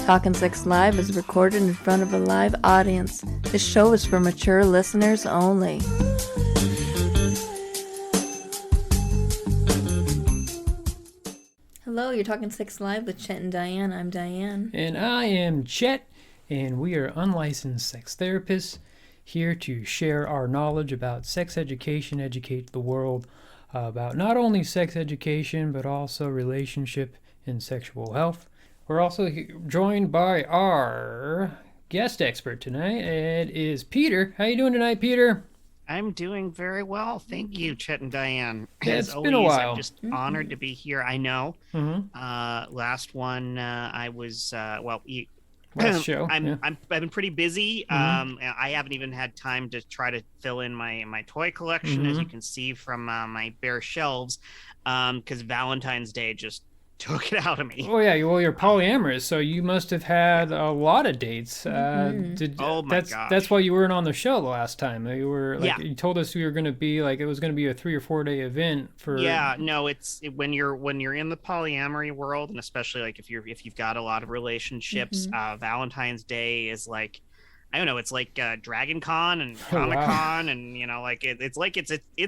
Talkin' Sex Live is recorded in front of a live audience. This show is for mature listeners only. Hello, you're Talkin' Sex Live with Chet and Diane. I'm Diane. And I am Chet, and we are unlicensed sex therapists here to share our knowledge about sex education, educate the world about not only sex education, but also relationship and sexual health. We're also joined by our guest expert tonight. It is Peter. How you doing tonight, Peter? I'm doing very well. Thank you, Chet and Diane. Yeah, As it's always, been a while. I'm just honored to be here. I know. Mm-hmm. Last one, I was, Last show. I've been pretty busy. I haven't even had time to try to fill in my toy collection, as you can see from my bare shelves, because Valentine's Day just took it out of me. Oh yeah, well you're polyamorous, so you must have had a lot of dates. Oh my gosh. That's why you weren't on the show the last time. You were you told us you were going to be it was going to be a 3 or 4 day event for. Yeah, no, when you're in the polyamory world, and especially if you've got a lot of relationships, Valentine's Day is I don't know. It's like Dragon Con and Comic Con, and it's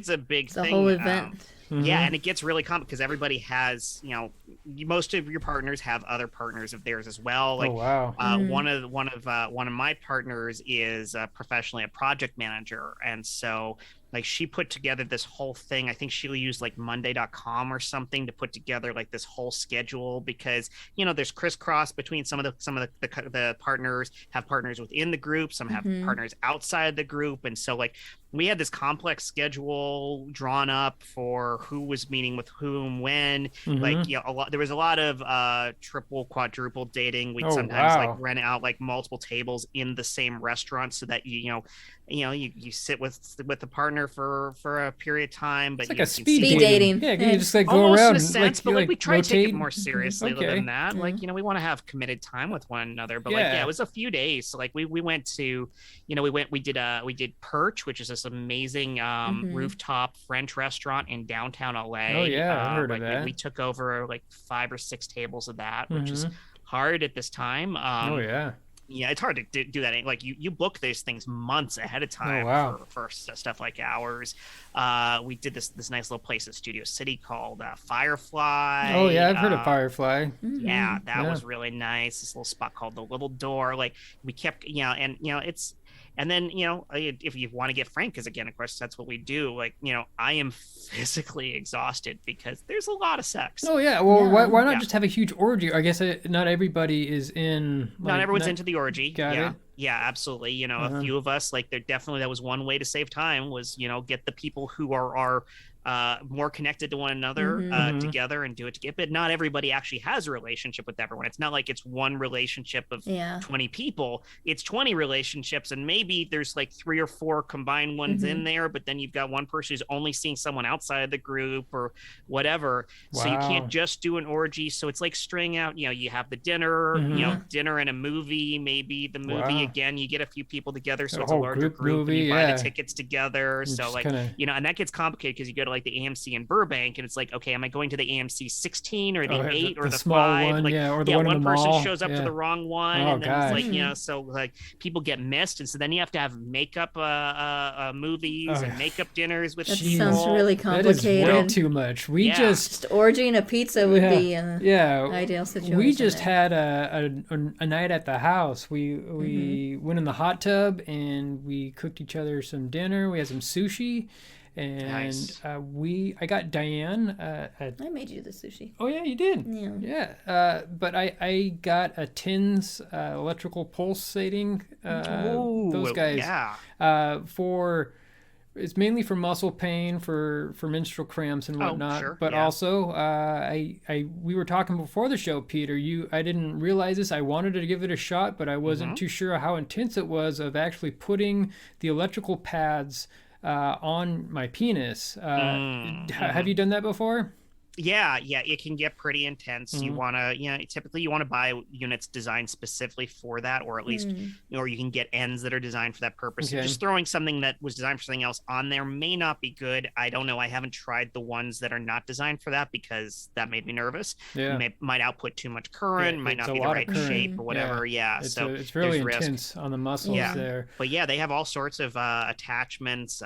a big thing. It's a whole event. Yeah, and it gets really common because everybody has, most of your partners have other partners of theirs as well. One of my partners is professionally a project manager, and so she put together this whole thing. I think she used Monday.com or something to put together this whole schedule, because there's crisscross between some of the partners have partners within the group, some have partners outside the group, and so we had this complex schedule drawn up for who was meeting with whom when. There was a lot of triple, quadruple dating. We'd sometimes rent out multiple tables in the same restaurant so that you sit with the partner for a period of time, but it's a speed dating. Yeah, you just go almost around in a sense, but we try to take it more seriously than that. We want to have committed time with one another, but it was a few days. So we went to, we did Perch, which is this amazing rooftop French restaurant in downtown LA. Oh yeah, I heard of that. We took over 5 or 6 tables of that, which is hard at this time. Yeah, it's hard to do that. You book those things months ahead of time for stuff like ours. We did this nice little place at Studio City called Firefly. Oh yeah, I've heard of Firefly. Yeah, that was really nice. This little spot called the Little Door. We kept, it's. And then, if you want to get frank, because again, of course, that's what we do. I am physically exhausted because there's a lot of sex. Oh yeah. Well, why not just have a huge orgy? I guess not everybody is in. Not everyone's into the orgy. Got it. Yeah, absolutely. A few of us, that was one way to save time was, get the people who are more connected to one another together and do it together. But not everybody actually has a relationship with everyone. It's not like it's one relationship of 20 people. It's 20 relationships, and maybe there's 3 or 4 combined ones in there, but then you've got one person who's only seeing someone outside the group or whatever. Wow. So you can't just do an orgy. So it's like string out, you have the dinner, dinner and a movie, maybe the movie again, you get a few people together. So it's a larger group and you buy the tickets together. So and that gets complicated because you go to the AMC in Burbank, and it's okay, am I going to the AMC 16 or the 8 or the 5? One, or the one in the person mall. shows up to the wrong one, and then it's people get missed, and so then you have to have makeup movies and makeup dinners with people. That sounds really complicated. That is way too much. We just orgy and a pizza would be an ideal situation. We just had a night at the house. We went in the hot tub and we cooked each other some dinner. We had some sushi. And nice. I got Diane. I made you the sushi. Oh yeah, you did. Yeah. But I got a TINS electrical pulsating. Those guys. Yeah. It's mainly for muscle pain, for menstrual cramps and whatnot. Sure. But also, we were talking before the show, Peter. I didn't realize this. I wanted to give it a shot, but I wasn't too sure how intense it was of actually putting the electrical pads on my penis. Have you done that before? Yeah, it can get pretty intense. You want to, typically you want to buy units designed specifically for that, or at least, or you can get ends that are designed for that purpose. Okay. Just throwing something that was designed for something else on there may not be good. I don't know. I haven't tried the ones that are not designed for that because that made me nervous. Yeah. Might output too much current, might not be the right shape or whatever. Yeah. So it's really intense on the muscles there. But yeah, they have all sorts of attachments,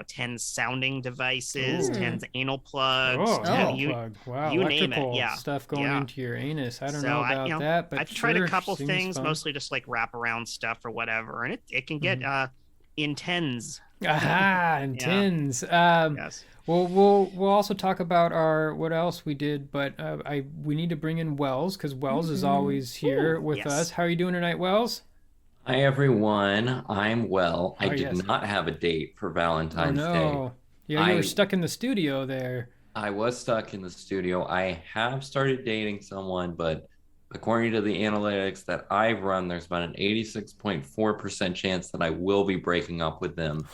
TENS sounding devices, TENS anal plugs. Plug. Wow, you name it. Stuff going into your anus. I don't know about that, but I've tried a couple things, mostly just like wraparound stuff or whatever, and it can get intense. Intense. Yes. Well, we'll also talk about what else we did, but we need to bring in Wells, because Wells is always here with us. How are you doing tonight, Wells? Hi everyone, I'm well. I did not have a date for Valentine's Day. Yeah, you were stuck in the studio there. I was stuck in the studio. I have started dating someone, but according to the analytics that I've run, there's about an 86.4% chance that I will be breaking up with them.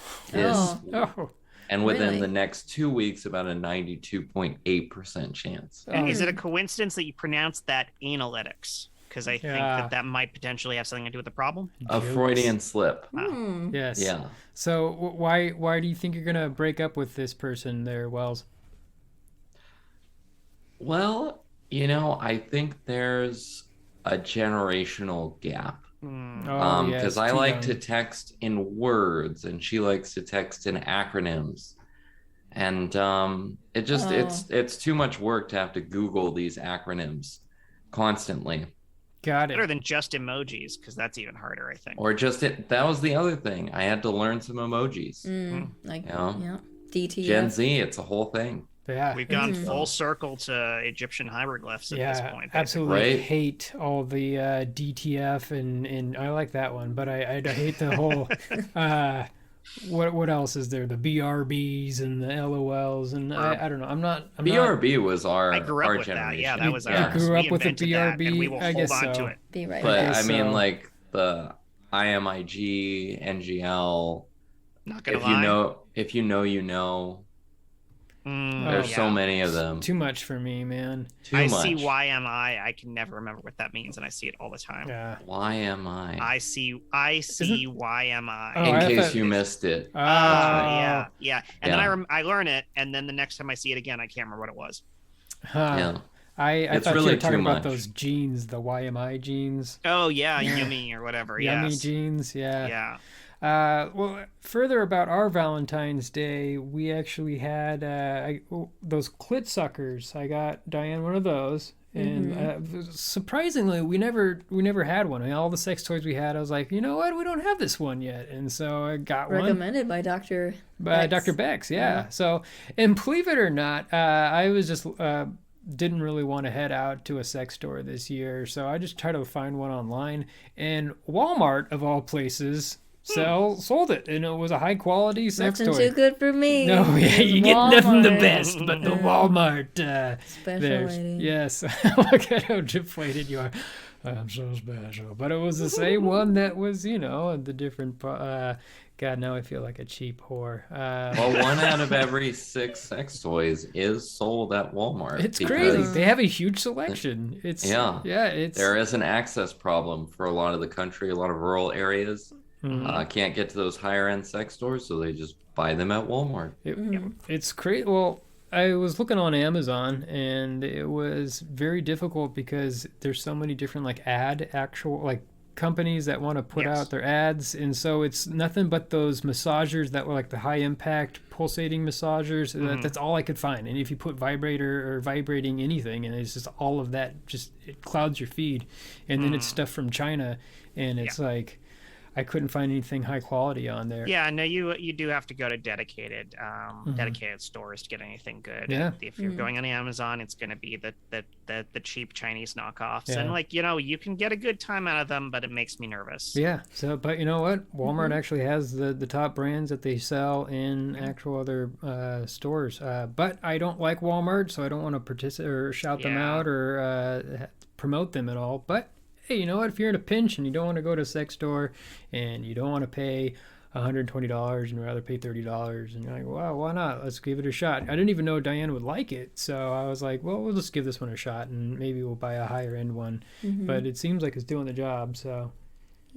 And within the next 2 weeks, about a 92.8% chance. And is it a coincidence that you pronounced that analytics? Because I think that might potentially have something to do with the problem. A Freudian slip. Yes. Yeah. So why do you think you're going to break up with this person there, Wells? Well, I think there's a generational gap. Because I like to text in words and she likes to text in acronyms. And it's too much work to have to Google these acronyms constantly. Got it. Better than just emojis, because that's even harder, I think. Or that was the other thing. I had to learn some emojis. DTF. Gen Z, it's a whole thing. Yeah, we've gone full circle to Egyptian hieroglyphs at this point. Absolutely hate all the DTF and I like that one, but I hate the whole. What else is there? The BRBs and the LOLs and I don't know. I'm not. BRB was I grew up our with generation. that. Yeah, that was ours. You grew up with the BRB. And we will hold on to it. Be right. But I mean, like the IMIG, NGL. Not gonna lie. If you know. There's so many of them. Too much for me, man. I see YMI. I can never remember what that means, and I see it all the time. Yeah. YMI. I see YMI. In case you missed it. Yeah. And then I learn it, and then the next time I see it again, I can't remember what it was. Yeah. I thought you were talking about those genes, the YMI genes. Oh yeah, Yummy or whatever. Yummy genes, yeah. Yeah. Well, further about our Valentine's Day, we actually had those clit suckers. I got Diane one of those, and surprisingly, we never had one. I mean, all the sex toys we had, I was like, you know what, we don't have this one yet, and so I got one. Recommended by Dr. Bex, yeah. So, and believe it or not, I was just didn't really want to head out to a sex store this year, so I just tried to find one online, and Walmart of all places sold it, and it was a high quality sex toy. Nothing too good for me. No, you get nothing the best, but the Walmart special lady. Yes, look at how deflated you are. I'm so special, but it was the same one that was, the different. God, now I feel like a cheap whore. Well, 1 out of every 6 sex toys is sold at Walmart. It's crazy. They have a huge selection. There is an access problem for a lot of the country, a lot of rural areas. Can't get to those higher end sex stores, so they just buy them at Walmart. It's crazy. Well, I was looking on Amazon, and it was very difficult because there's so many different companies that want to put out their ads, and so it's nothing but those massagers that were like the high impact pulsating massagers. That's all I could find. And if you put vibrator or vibrating anything, and it's just all of that, it clouds your feed, and then it's stuff from China, and it's like I couldn't find anything high quality on there. Yeah, no, you do have to go to dedicated stores to get anything good. Yeah. If you're going on Amazon, it's going to be the cheap Chinese knockoffs, and you can get a good time out of them, but it makes me nervous. Yeah. So, but you know what? Walmart actually has the top brands that they sell in actual other stores. But I don't like Walmart, so I don't want to participate or shout them out or promote them at all. But hey, you know what? If you're in a pinch and you don't want to go to a sex store and you don't want to pay $120 and rather pay $30. And you're like, well, why not? Let's give it a shot. I didn't even know Diane would like it. So I was like, well, we'll just give this one a shot and maybe we'll buy a higher end one. But it seems like it's doing the job. So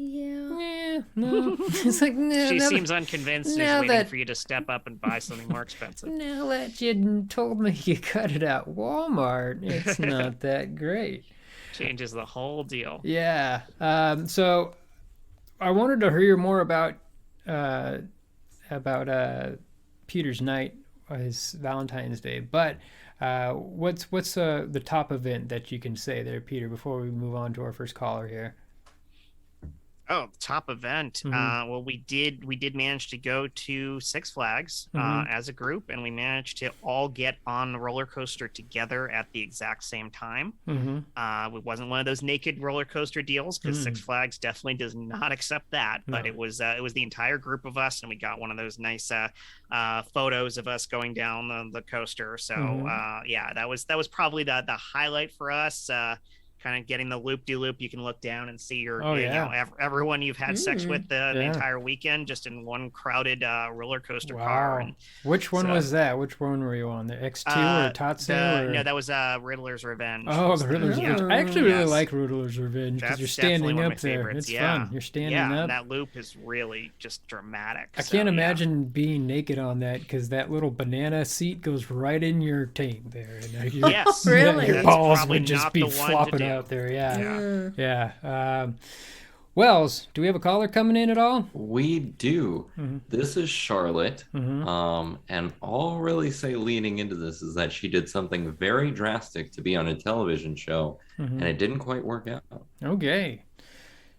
yeah, no. It's like, no. She seems unconvinced and is waiting for you to step up and buy something more expensive. Now that you told me you cut it at Walmart, it's not that great. Changes the whole deal. Yeah. So I wanted to hear more about Peter's night, his Valentine's Day. But what's the top event that you can say there, Peter, before we move on to our first caller here? Oh, the top event. Well, we did manage to go to Six Flags as a group, and we managed to all get on the roller coaster together at the exact same time. It wasn't one of those naked roller coaster deals because Six Flags definitely does not accept that. But it was the entire group of us, and we got one of those nice photos of us going down the coaster. So yeah, that was probably the highlight for us. Kind of getting the loop-de-loop, you can look down and see your, everyone you've had sex with the entire weekend, just in one crowded roller coaster car. And which one was that? Which one were you on? The X2 or Tatsu? No, that was Riddler's Revenge. Oh, the Riddler's Revenge. I actually really like Riddler's Revenge because you're standing up there. It's fun. You're standing up. And that loop is really just dramatic. I can't imagine being naked on that because that little banana seat goes right in your taint there. And yes, really. Your balls would just be flopping out there. Yeah. Wells, do we have a caller coming in at all? We do. This is Charlotte. And all I'll really say leading into this is that she did something very drastic to be on a television show, and it didn't quite work out. Okay.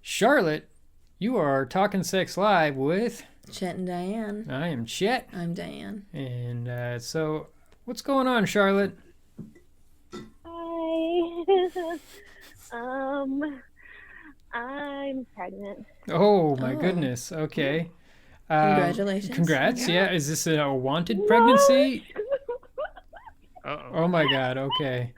Charlotte, you are Talking Sex Live with Chet and Diane. I am Chet. I'm Diane. And so what's going on, Charlotte? I'm pregnant. Oh my goodness. Okay. Congratulations. Congrats. Yeah. Is this a wanted pregnancy? Oh my God. Okay.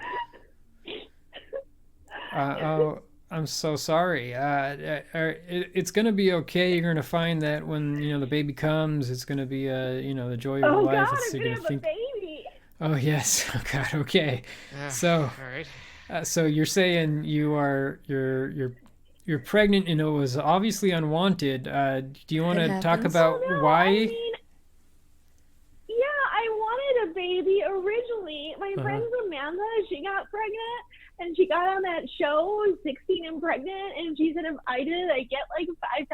I'm so sorry. It's gonna be okay. You're gonna find that when the baby comes, it's gonna be the joy of your life. God, I'm gonna have a baby. Oh yes. Oh God. Okay. So. All right. So you're saying you're pregnant and it was obviously unwanted. Do you want to talk about why? I mean, yeah, I wanted a baby originally. My friend Amanda, she got pregnant and she got on that show 16 and Pregnant, and she said if I did it, I get like $5,000.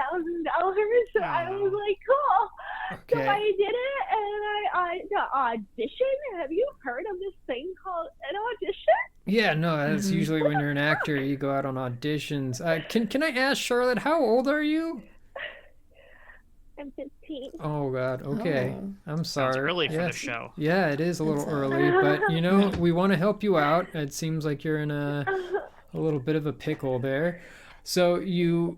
So I was like, cool. Okay. So I did it, and the audition. Have you heard of this thing called an audition? Yeah, no, that's usually when you're an actor, you go out on auditions. Can I ask, Charlotte, how old are you? I'm 15. Oh God. Okay. I'm sorry. It's early for the show. Yeah, it is a little early, but we want to help you out. It seems like you're in a little bit of a pickle there. So you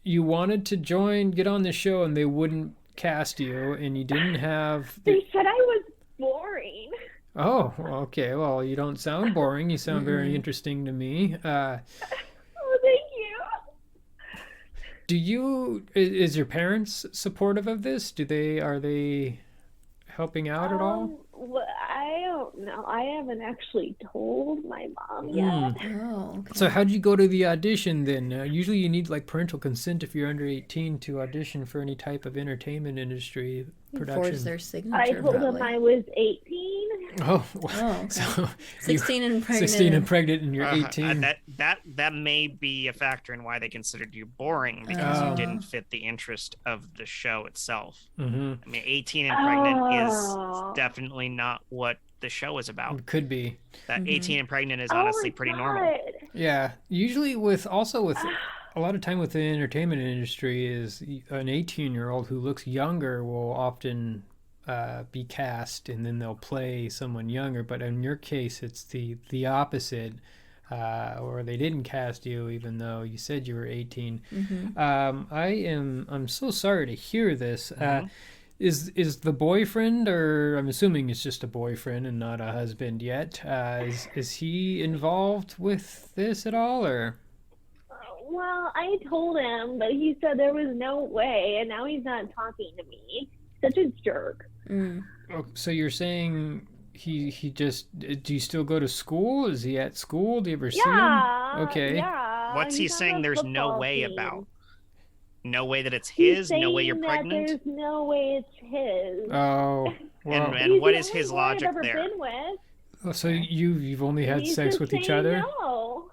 wanted to get on the show, and they wouldn't cast you, and you didn't have. They said I was boring. Oh, okay. Well, you don't sound boring. You sound very interesting to me. Oh, thank you. Is your parents supportive of this? Are they helping out at all? Well, I don't know. I haven't actually told my mom yet. Oh, okay. So how'd you go to the audition then? Usually you need like parental consent if you're under 18 to audition for any type of entertainment industry production. Forge their signature. I told them I was 18. Oh, wow. Okay. So 16 and pregnant. 16 and pregnant, and you're 18. That may be a factor in why they considered you boring, because you didn't fit the interest of the show itself. I mean, 18 and pregnant is definitely not what the show is about. It could be. That 18 and pregnant is honestly pretty normal. Yeah. Usually with a lot of time with the entertainment industry is an 18-year-old who looks younger will often be cast, and then they'll play someone younger. But in your case, it's the opposite, or they didn't cast you even though you said you were 18. I'm so sorry to hear this. Is the boyfriend, or I'm assuming it's just a boyfriend and not a husband yet, is he involved with this at all, or? Well, I told him, but he said there was no way, and now he's not talking to me. Such a jerk. Oh, so you're saying he just, do you still go to school? Is he at school? Do you ever see him? Okay. Yeah. What's he saying there's no way team. about? No way that it's his? No way you're pregnant? There's no way it's his. Oh. Well, and what is his logic I've ever there? Been with. Oh, so you've only had sex with each other? No.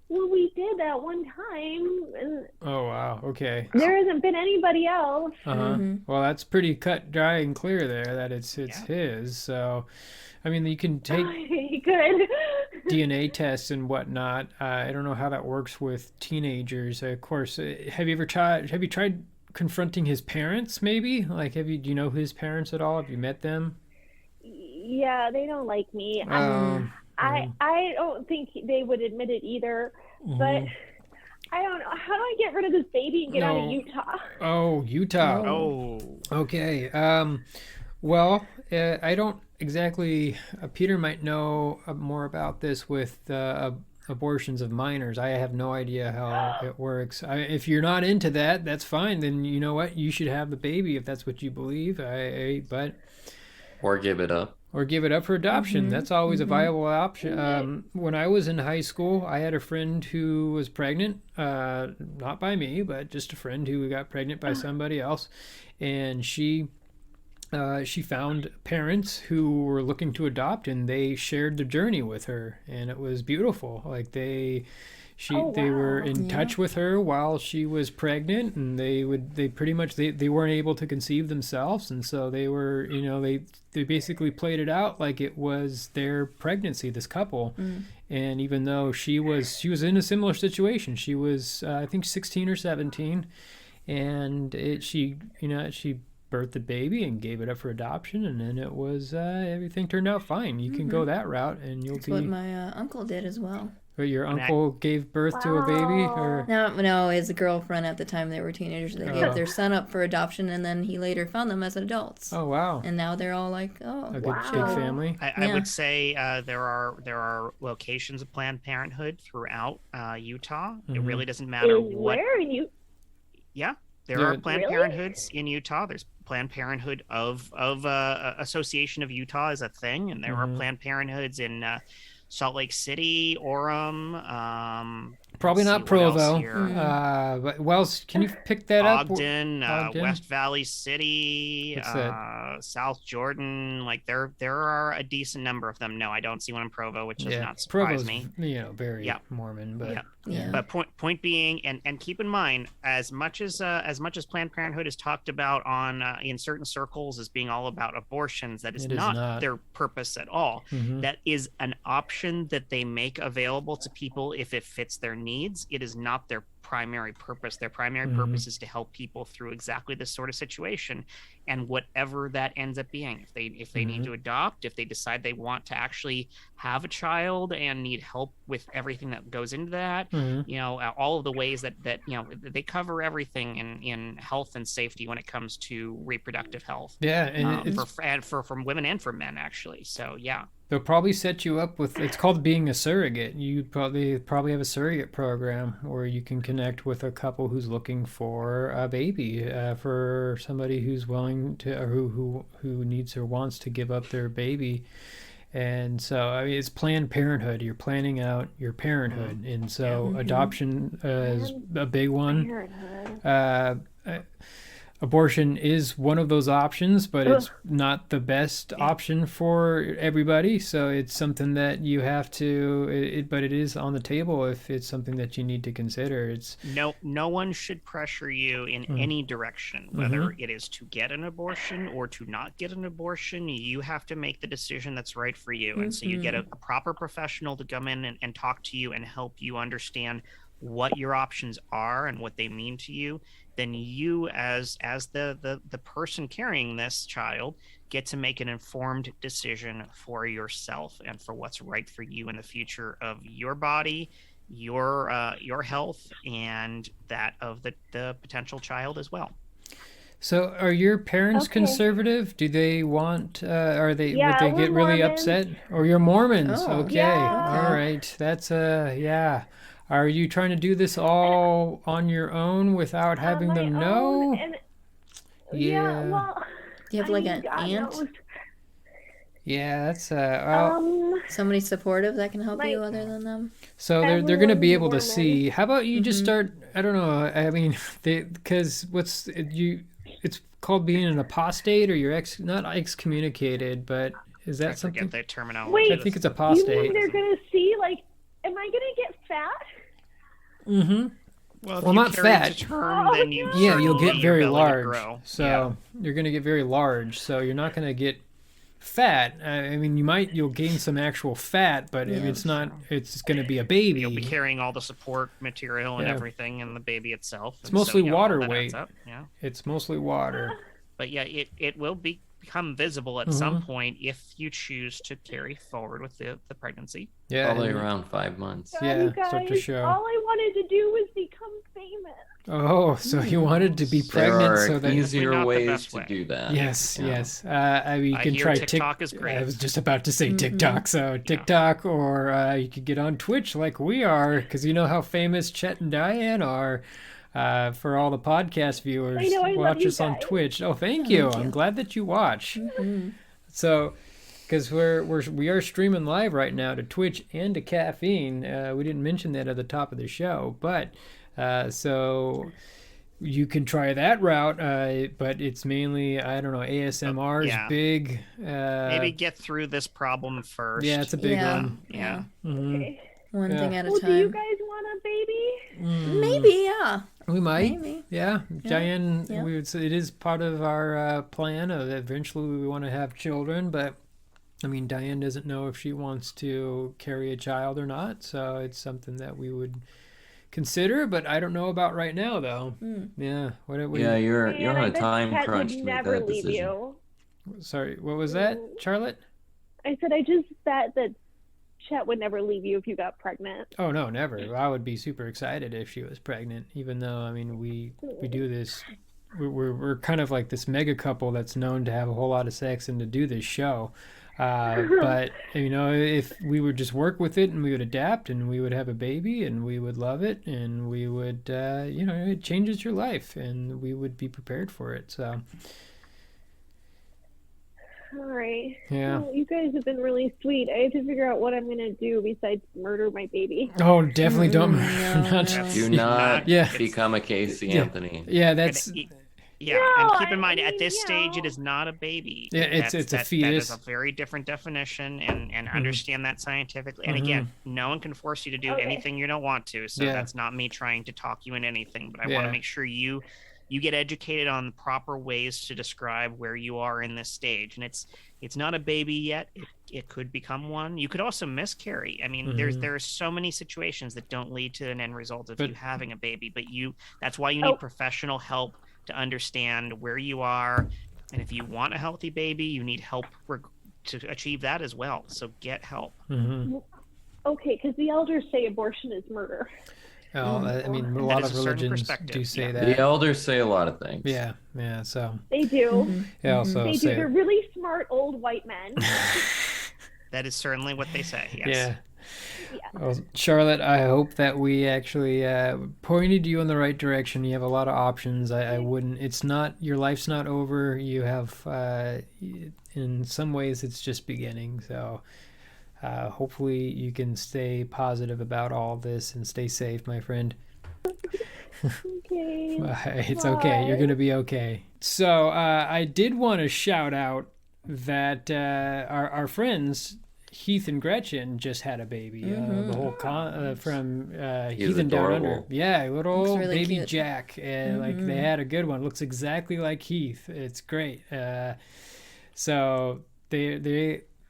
Well, we did that one time. And oh, wow. Okay. There hasn't been anybody else. Well, that's pretty cut, dry, and clear there that it's his. So, I mean, you can take Good. DNA tests and whatnot. I don't know how that works with teenagers. Of course, have you tried confronting his parents? Maybe do you know his parents at all? Have you met them? Yeah, they don't like me. I don't think they would admit it either, but I don't know. How do I get rid of this baby and get out of Utah? Oh, Utah. Oh. Okay. Well, I don't exactly. Peter might know more about this with abortions of minors. I have no idea how it works. If you're not into that, that's fine. Then you know what? You should have the baby if that's what you believe. Or give it up. Or give it up for adoption. That's always a viable option. When I was in high school, I had a friend who was pregnant, not by me, but just a friend who got pregnant by somebody else. And she found parents who were looking to adopt, and they shared the journey with her. And it was beautiful. They were in touch with her while she was pregnant, and they weren't able to conceive themselves, and so they were, they basically played it out like it was their pregnancy, this couple. And even though she was in a similar situation, she was I think 16 or 17, and she birthed the baby and gave it up for adoption, and then it was everything turned out fine. You can go that route, and That's what my uncle did as well. But your uncle gave birth to a baby, or no, his girlfriend at the time they were teenagers. They gave their son up for adoption, and then he later found them as adults. Oh wow! And now they're all like, a good big family. I would say there are locations of Planned Parenthood throughout Utah. It really doesn't matter what. Where in you? Yeah, there are Planned Parenthoods in Utah. There's Planned Parenthood of Association of Utah is a thing, and there are Planned Parenthoods in Salt Lake City, Orem. Probably not Provo. But Wells, can you pick that Ogden, West Valley City, South Jordan. There are a decent number of them. No, I don't see one in Provo, which does not surprise me. Very Mormon, but But point being, and keep in mind, as much as Planned Parenthood is talked about in certain circles as being all about abortions, that is not their purpose at all. That is an option that they make available to people if it fits their needs. It is not their primary purpose. Their primary purpose is to help people through exactly this sort of situation, and whatever that ends up being. If they need to adopt, if they decide they want to actually have a child and need help with everything that goes into that, all of the ways that they cover everything in health and safety when it comes to reproductive health. Yeah, and for women and for men actually. So yeah. They'll probably set you up with, it's called being a surrogate. You probably have a surrogate program where you can connect with a couple who's looking for a baby, for somebody who's willing to, or who needs or wants to give up their baby. And so, it's Planned Parenthood. You're planning out your parenthood. And so adoption is a big one. Abortion is one of those options, but it's not the best option for everybody. So it's something that you have to, but it is on the table if it's something that you need to consider. No one should pressure you in any direction, whether it is to get an abortion or to not get an abortion. You have to make the decision that's right for you. And so you get a proper professional to come in and talk to you and help you understand what your options are and what they mean to you. Then you as the person carrying this child get to make an informed decision for yourself and for what's right for you in the future of your body, your health, and that of the potential child as well. So are your parents conservative? Do they want, would they get really upset? Or you're Mormons? Okay. All right. That's, Are you trying to do this all on your own without having them know? Yeah, well, do you have like an aunt? knows. Yeah, that's somebody supportive that can help you other than them. So they're going to be able to see. How about you just start? I don't know. I mean, because it's called being an apostate, or you're not excommunicated, but is that something? I forget the terminology. Wait, I think it's apostate. You think they're going to see? Like, am I going to get fat? Mm-hmm. Well, not fat. Then you'll get very large. So you're going to get very large. So you're not going to get fat. I mean, you'll gain some actual fat, but it's not. It's going to be a baby. You'll be carrying all the support material and everything, and the baby itself. It's mostly water weight. Yeah, it's mostly water. But yeah, it will become visible at some point if you choose to carry forward with the pregnancy. Yeah, probably around 5 months. You guys, start to show. All I wanted to do was become famous. Oh, so you wanted to be pregnant? There are so that easier ways to do that. Yes, yes. I mean, you can try TikTok is great. I was just about to say TikTok. So TikTok, or you could get on Twitch like we are, because you know how famous Chet and Diane are. For all the podcast viewers, watch us on Twitch. Oh, thank you. I'm glad that you watch. So, because we are streaming live right now to Twitch and to Caffeine. We didn't mention that at the top of the show, but so you can try that route. But it's mainly, I don't know, ASMR is big. Maybe get through this problem first. Yeah, it's a big one. Yeah. Okay. One thing at a time. Do you guys want a baby? Maybe, yeah. We might. Maybe. Yeah. Diane, we would say it is part of our plan of eventually we want to have children, but I mean, Diane doesn't know if she wants to carry a child or not, so it's something that we would consider, but I don't know about right now, though. Yeah. You're on a time crunch to make never that leave decision. you. Sorry, what was that, Charlotte? I said I just bet that Chet would never leave you if you got pregnant. Oh no, never. I would be super excited if she was pregnant, even though I mean we do this. We're kind of like this mega couple that's known to have a whole lot of sex and to do this show. But you know, if we would just work with it and we would adapt and we would have a baby and we would love it and we would it changes your life and we would be prepared for it. So all right. Yeah. Well, you guys have been really sweet. I have to figure out what I'm going to do besides murder my baby. Oh, definitely don't Do not become a Casey Anthony. Yeah, that's... and keep in mind, at this stage, it is not a baby. Yeah, it's a fetus. That is a very different definition, and understand that scientifically. And again, no one can force you to do anything you don't want to, so that's not me trying to talk you in anything, but I want to make sure you get educated on the proper ways to describe where you are in this stage. And it's not a baby yet. It could become one. You could also miscarry. I mean, there are so many situations that don't lead to an end result of you having a baby, but that's why you need professional help to understand where you are. And if you want a healthy baby, you need help to achieve that as well. So get help. Okay, because the elders say abortion is murder. Oh, I mean, a lot of religions do say that. The elders say a lot of things. Yeah, so. They do. Yeah, also they do. They're really smart old white men. That is certainly what they say, yes. Yeah. Well, Charlotte, I hope that we actually pointed you in the right direction. You have a lot of options. I wouldn't, your life's not over. You have, in some ways, it's just beginning, so... hopefully you can stay positive about all this and stay safe, my friend. Okay. It's okay. You're going to be okay. So I did want to shout out that our friends, Heath and Gretchen, just had a baby. The whole from Heath and Down Under. Yeah, little really baby cute. Jack. Like they had a good one. Looks exactly like Heath. It's great. So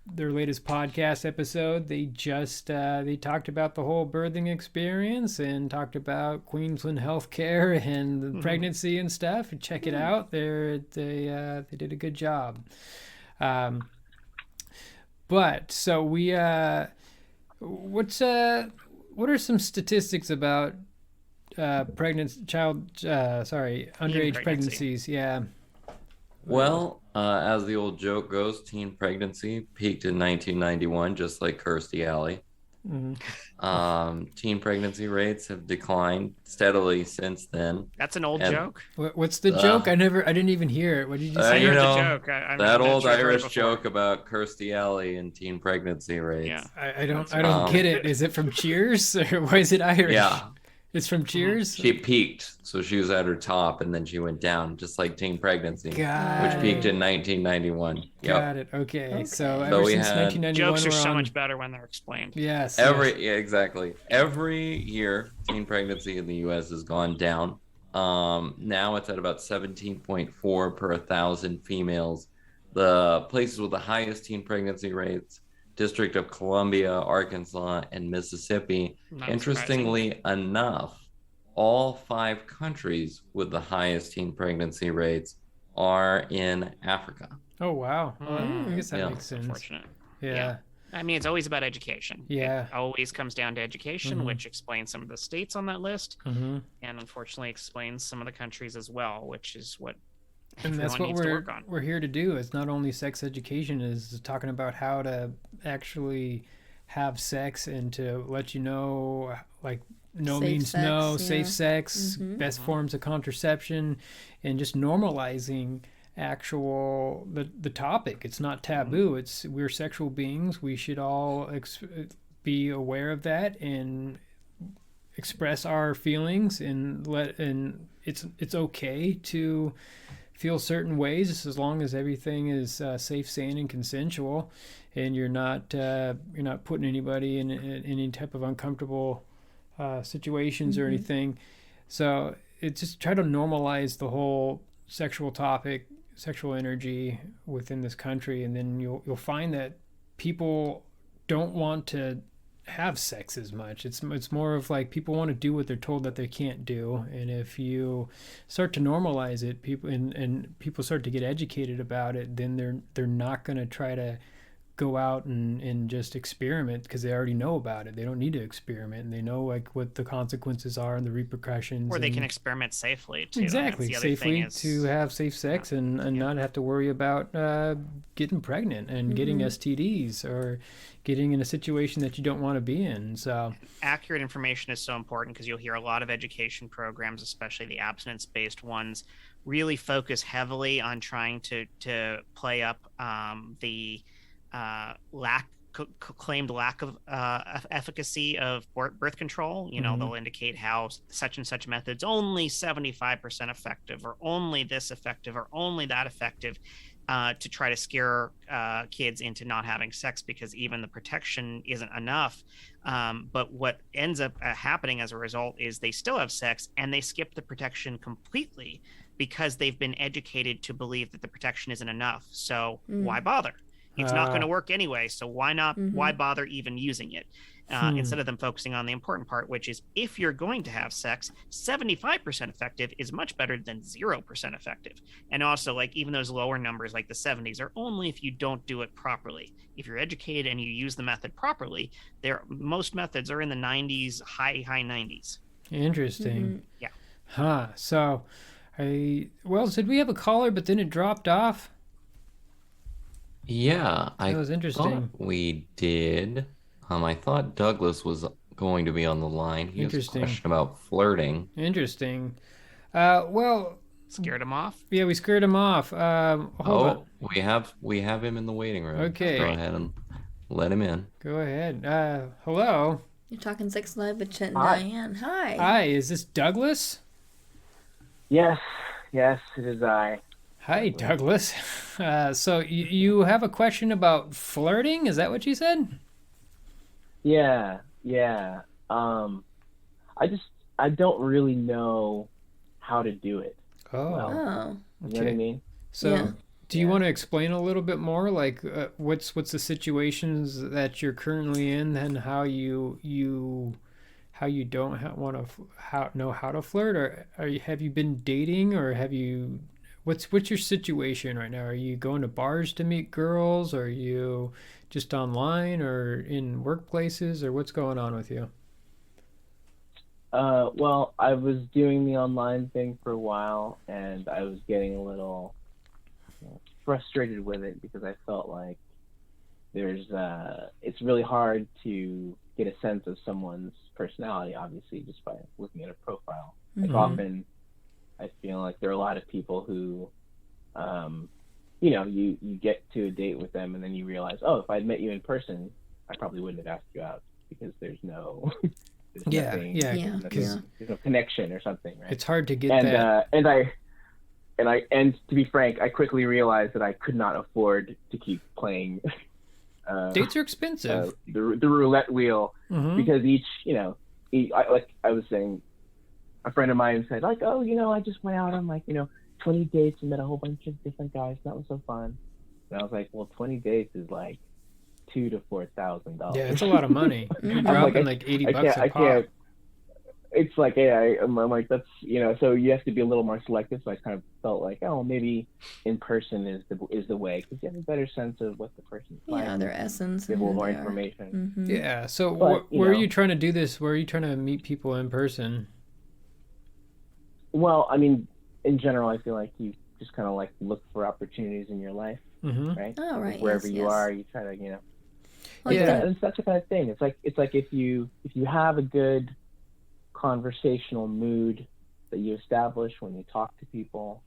their latest podcast episode, they just they talked about the whole birthing experience and talked about Queensland healthcare and the pregnancy and stuff. Check it out. They did a good job. But so we what are some statistics about underage pregnancies? Yeah. Well, as the old joke goes, teen pregnancy peaked in 1991, just like Kirstie Alley. Teen pregnancy rates have declined steadily since then. That's an old joke. What's the joke? I didn't even hear it. What did you say? I heard the joke. That old Irish joke about Kirstie Alley and teen pregnancy rates. Yeah. I don't get it. Is it from Cheers or why is it Irish? Yeah. It's from Cheers? She peaked, so she was at her top, and then she went down, just like teen pregnancy, which peaked in 1991. Got it. Okay. So ever since 1991, jokes are so much better when they're explained. Yes. Yeah, exactly. Every year, teen pregnancy in the U.S. has gone down. Now it's at about 17.4 per 1,000 females. The places with the highest teen pregnancy rates: District of Columbia, Arkansas, and Mississippi. Interestingly enough, all 5 countries with the highest teen pregnancy rates are in Africa. Oh, wow. Well, I guess that makes sense. Unfortunate. Yeah. I mean, it's always about education. Yeah. It always comes down to education, which explains some of the states on that list, and unfortunately explains some of the countries as well, which is what and that's what we're here to do. It's not only sex education, is talking about how to actually have sex and to let you know, like, no safe means sex, no, safe sex, best forms of contraception, and just normalizing the topic. It's not taboo. It's we're sexual beings. We should all be aware of that and express our feelings, and it's okay to feel certain ways as long as everything is safe, sane, and consensual, and you're not putting anybody in any type of uncomfortable situations or anything. So it's just try to normalize the whole sexual topic, sexual energy within this country, and then you'll find that people don't want to have sex as much. It's more of like people want to do what they're told that they can't do, and if you start to normalize it, people and people start to get educated about it, then they're not going to try to go out and just experiment, because they already know about it. They don't need to experiment, and they know like what the consequences are and the repercussions. Or they can experiment safely too. Exactly, safely to have safe sex and not have to worry about getting pregnant and getting STDs or getting in a situation that you don't want to be in. So accurate information is so important, because you'll hear a lot of education programs, especially the abstinence-based ones, really focus heavily on trying to play up the claimed lack of efficacy of birth control. They'll indicate how such and such methods only 75% effective, or only this effective, or only that effective, to try to scare kids into not having sex, because even the protection isn't enough. But what ends up happening as a result is they still have sex and they skip the protection completely, because they've been educated to believe that the protection isn't enough. So why bother? It's not going to work anyway, so why not? Why bother even using it? Instead of them focusing on the important part, which is if you're going to have sex, 75% effective is much better than 0% effective. And also, like, even those lower numbers, like the 70s, are only if you don't do it properly. If you're educated and you use the method properly, most methods are in the 90s, high 90s. Interesting. Yeah. Huh. So, did we have a caller, but then it dropped off? Yeah, that was interesting. We did. I thought Douglas was going to be on the line. He has a question about flirting. Interesting. Scared him off? Yeah, we scared him off. Hold on. We have him in the waiting room. Okay. Go ahead and let him in. Go ahead. Hello. You're talking Sex Live with Chet and Diane. Hi. Hi, is this Douglas? Yes, it is I. Hi, Douglas. So you have a question about flirting? Is that what you said? Yeah. I don't really know how to do it. Oh. Well, okay. You know what I mean? So do you want to explain a little bit more, like what's the situations that you're currently in, and how you don't want to know how to flirt, or have you been dating, or have you? What's your situation right now? Are you going to bars to meet girls? Or are you just online or in workplaces, or what's going on with you? Well, I was doing the online thing for a while, and I was getting a little frustrated with it, because I felt like it's really hard to get a sense of someone's personality, obviously, just by looking at a profile. Like often, I feel like there are a lot of people who, you get to a date with them and then you realize, oh, if I'd met you in person, I probably wouldn't have asked you out because there's no, there's no connection or something, right? It's hard to get that. And to be frank, I quickly realized that I could not afford to keep playing. Dates are expensive. The roulette wheel, because I was saying, a friend of mine said like, oh, I just went out on 20 dates and met a whole bunch of different guys. That was so fun. And I was like, well, 20 dates is like $2,000 to $4,000. Yeah, it's a lot of money. You're dropping like $80 a pop. It's like, I'm like, that's, so you have to be a little more selective. So I kind of felt like, oh, maybe in person is the way, because you have a better sense of what the person's like. Yeah, their essence. Give a little more information. Yeah. So where are you trying to do this? Where are you trying to meet people in person? Well, I mean, in general, I feel like you just kind of like look for opportunities in your life, right? Oh, right. Wherever you are, you try to, Well, it's that kind of thing. It's like if you have a good conversational mood that you establish when you talk to people,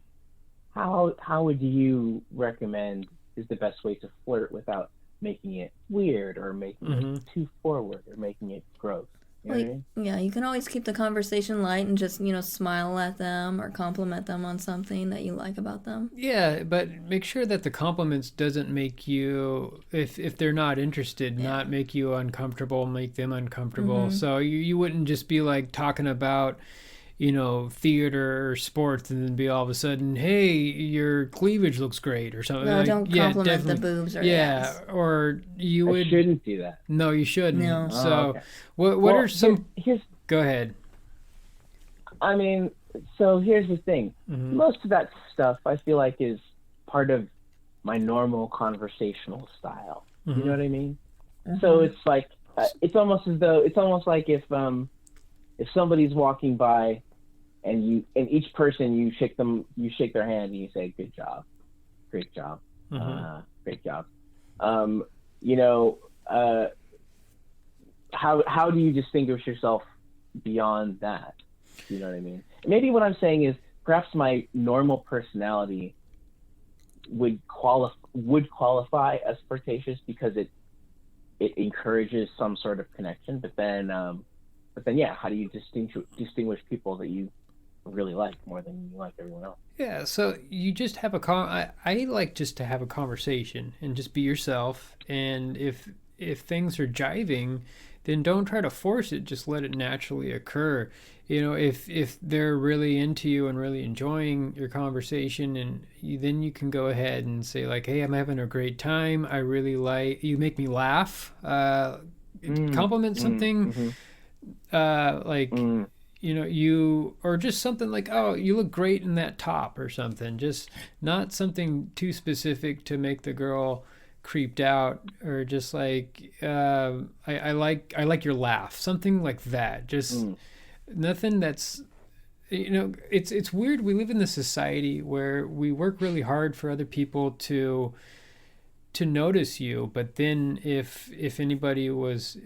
how would you recommend is the best way to flirt without making it weird or making it too forward or making it gross? You know what I mean? Yeah, you can always keep the conversation light and just, smile at them or compliment them on something that you like about them. Yeah, but make sure that the compliments doesn't make you, if they're not interested, not make you uncomfortable, make them uncomfortable. So you wouldn't just be like talking about, theater or sports and then be all of a sudden, hey, your cleavage looks great or something. No, don't compliment the boobs or the ass. Or you would... I shouldn't do that. No, you shouldn't. No. So okay. what are some... Go ahead. I mean, so here's the thing. Most of that stuff I feel like is part of my normal conversational style. You know what I mean? So it's like, it's almost like if somebody's walking by and each person you shake their hand and you say, good job, great job, great job. How do you distinguish yourself beyond that? You know what I mean? Maybe what I'm saying is perhaps my normal personality would qualify as flirtatious because it encourages some sort of connection, but then how do you distinguish people that you really like more than you like everyone else? Yeah, so you just have I like just to have a conversation and just be yourself, and if things are jiving, then don't try to force it, just let it naturally occur. If they're really into you and really enjoying your conversation, and then you can go ahead and say like, hey, I'm having a great time, I really like you, make me laugh, compliment something, or just something like, oh, you look great in that top or something, just not something too specific to make the girl creeped out, or just like, I like your laugh, something like that. Just nothing that's, it's weird. We live in this society where we work really hard for other people to notice you, but then if anybody was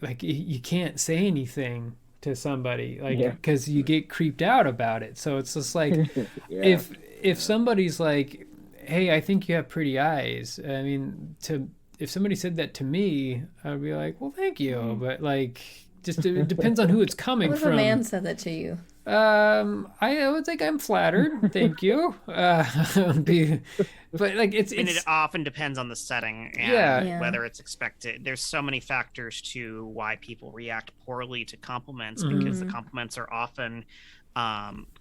like, you can't say anything to somebody, like, because you get creeped out about it. So it's just like, if somebody's like, hey, I think you have pretty eyes, I mean, if somebody said that to me, I'd be like, well, thank you, but like, just it depends on who it's coming from. What if a man said that to you? I would think I'm flattered. Thank you. But like it often depends on the setting and whether it's expected. There's so many factors to why people react poorly to compliments, because the compliments are often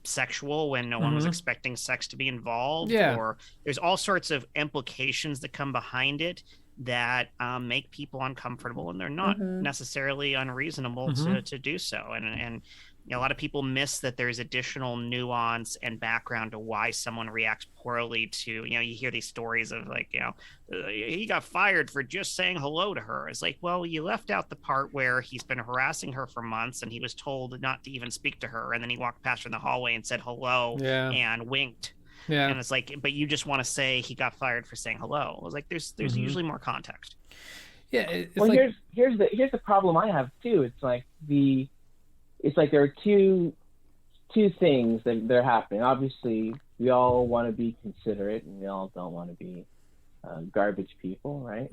sexual when no one was expecting sex to be involved, or there's all sorts of implications that come behind it that make people uncomfortable, and they're not necessarily unreasonable to do so. And a lot of people miss that there's additional nuance and background to why someone reacts poorly to, you hear these stories of like, he got fired for just saying hello to her. It's like, well, you left out the part where he's been harassing her for months and he was told not to even speak to her. And then he walked past her in the hallway and said hello and winked. Yeah. And it's like, but you just want to say he got fired for saying hello. I was like, there's usually more context. Yeah. Well, here's the problem I have too. It's like there are two things that are happening. Obviously, we all want to be considerate, and we all don't want to be garbage people, right?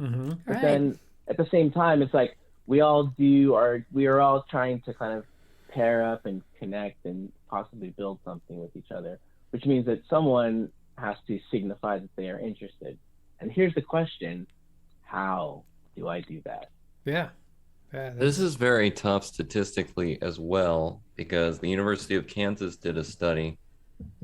But then at the same time, it's like we are all trying to kind of pair up and connect and possibly build something with each other, which means that someone has to signify that they are interested. And here's the question: how do I do that? Yeah. This is very tough statistically as well, because the University of Kansas did a study,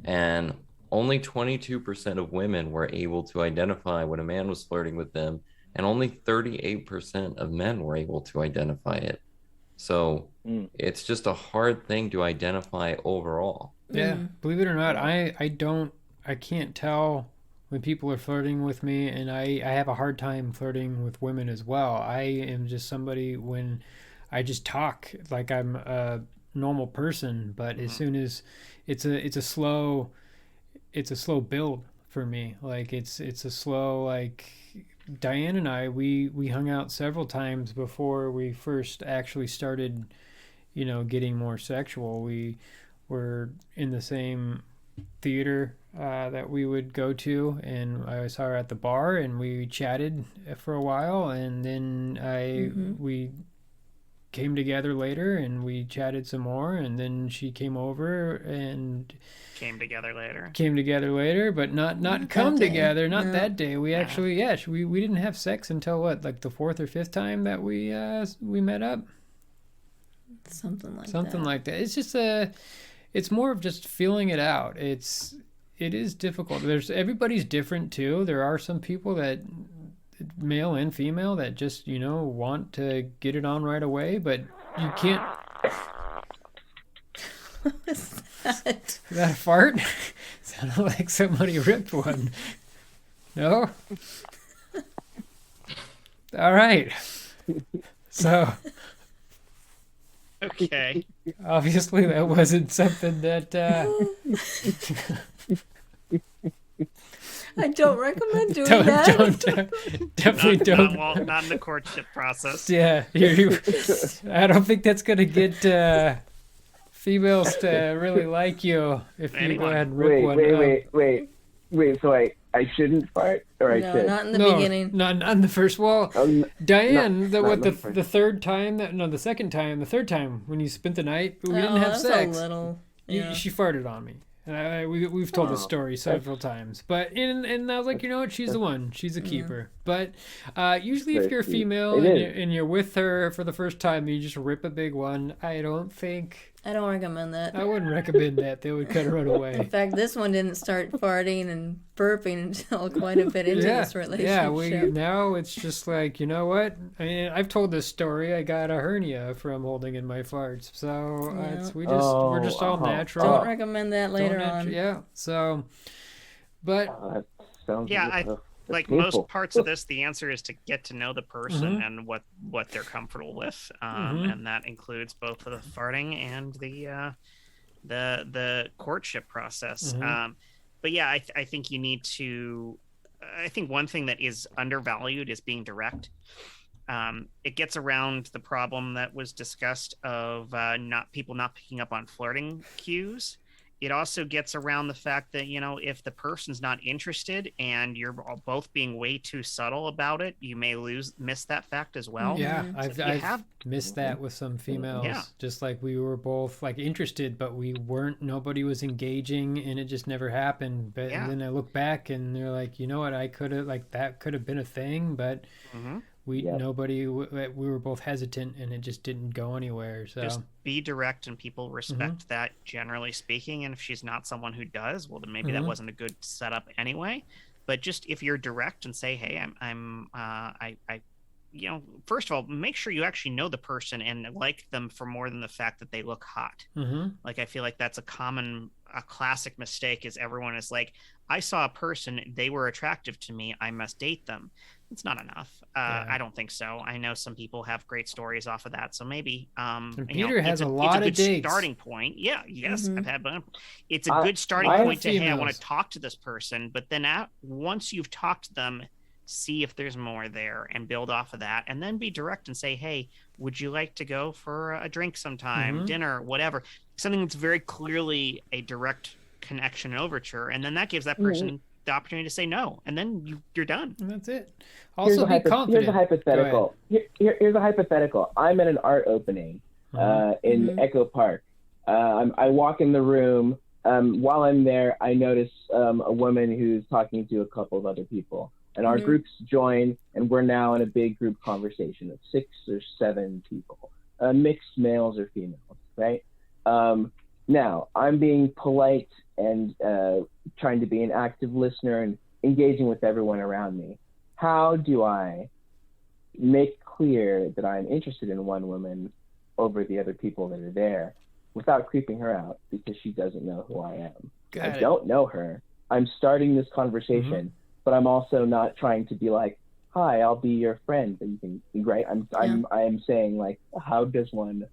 and only 22% of women were able to identify when a man was flirting with them, and only 38% of men were able to identify it. So it's just a hard thing to identify overall. Yeah, believe it or not, I can't tell when people are flirting with me, and I have a hard time flirting with women as well. I am just somebody when I just talk like I'm a normal person, but as soon as it's a slow build for me. Like it's a slow, like Diane and I, we hung out several times before we first actually started, getting more sexual. We were in the same theater that we would go to, and I saw her at the bar, and we chatted for a while, and then we came together later, and we chatted some more, and then she came over and came together later, but not come together, not that day. We actually we didn't have sex until like the fourth or fifth time that we met up, something like that. It's just it's more of just feeling it out. It is difficult. Everybody's different too. There are some people that, male and female, that just want to get it on right away, but you can't. What was that? Is that a fart? Sounded like somebody ripped one. No? All right. So. Okay. Obviously, that wasn't something that. I don't recommend doing that. Definitely don't. Not in the courtship process. Yeah, I don't think that's gonna get females to really like you if you go ahead and rip one. Wait. So I shouldn't fart, or I should? Not in the beginning. Not in the first. Well, Diane, the third time the second time, the third time when you spent the night, we didn't have sex. A little. Yeah. She farted on me. And we've told this story several times, but and I was like, what? She's the one. She's a keeper. But usually, if you're a female and you're with her for the first time, and you just rip a big one. I don't recommend that. I wouldn't recommend that. They would cut her right away. In fact, this one didn't start farting and burping until quite a bit into this relationship. Yeah, now it's just like, you know what? I mean, I've told this story. I got a hernia from holding in my farts. So we're just all natural. Don't recommend that later on. Yeah. So, but like most parts of this, the answer is to get to know the person and what they're comfortable with, and that includes both the farting and the courtship process. But yeah, I think you need to. I think one thing that is undervalued is being direct. It gets around the problem that was discussed of people not picking up on flirting cues. It also gets around the fact that, if the person's not interested and you're both being way too subtle about it, you may miss that fact as well. Yeah, I've missed that with some females. Yeah. Just like we were both like interested, but nobody was engaging, and it just never happened. But and then I look back and they're like, you know what, that could have been a thing, but we were both hesitant, and it just didn't go anywhere. So just be direct, and people respect that, generally speaking. And if she's not someone who does, well, then maybe that wasn't a good setup anyway. But just if you're direct and say, hey, first of all, make sure you actually know the person and like them for more than the fact that they look hot. Like, I feel like that's a classic mistake, is everyone is like, I saw a person, they were attractive to me, I must date them. it's not enough. I don't think so. I know some people have great stories off of that, so maybe and Peter has a lot of dates. It's a good starting point. Yes, I've had. It's a good starting point to, hey, I want to talk to this person, but then once you've talked to them, see if there's more there and build off of that, and then be direct and say, hey, would you like to go for a drink sometime, dinner, whatever, something that's very clearly a direct connection and overture, and then that gives that person the opportunity to say no, and then you're done. And that's it. Also, be confident. Here's a hypothetical. Here's a hypothetical. I'm at an art opening in Echo Park. I walk in the room. While I'm there, I notice a woman who's talking to a couple of other people, and our groups join, and we're now in a big group conversation of 6 or 7 people, mixed males or females, right? Now, I'm being polite and trying to be an active listener and engaging with everyone around me. How do I make clear that I'm interested in one woman over the other people that are there without creeping her out because she doesn't know who I am? I don't know her. I'm starting this conversation, but I'm also not trying to be like, hi, I'll be your friend. That you can be great. I'm saying, like, how does one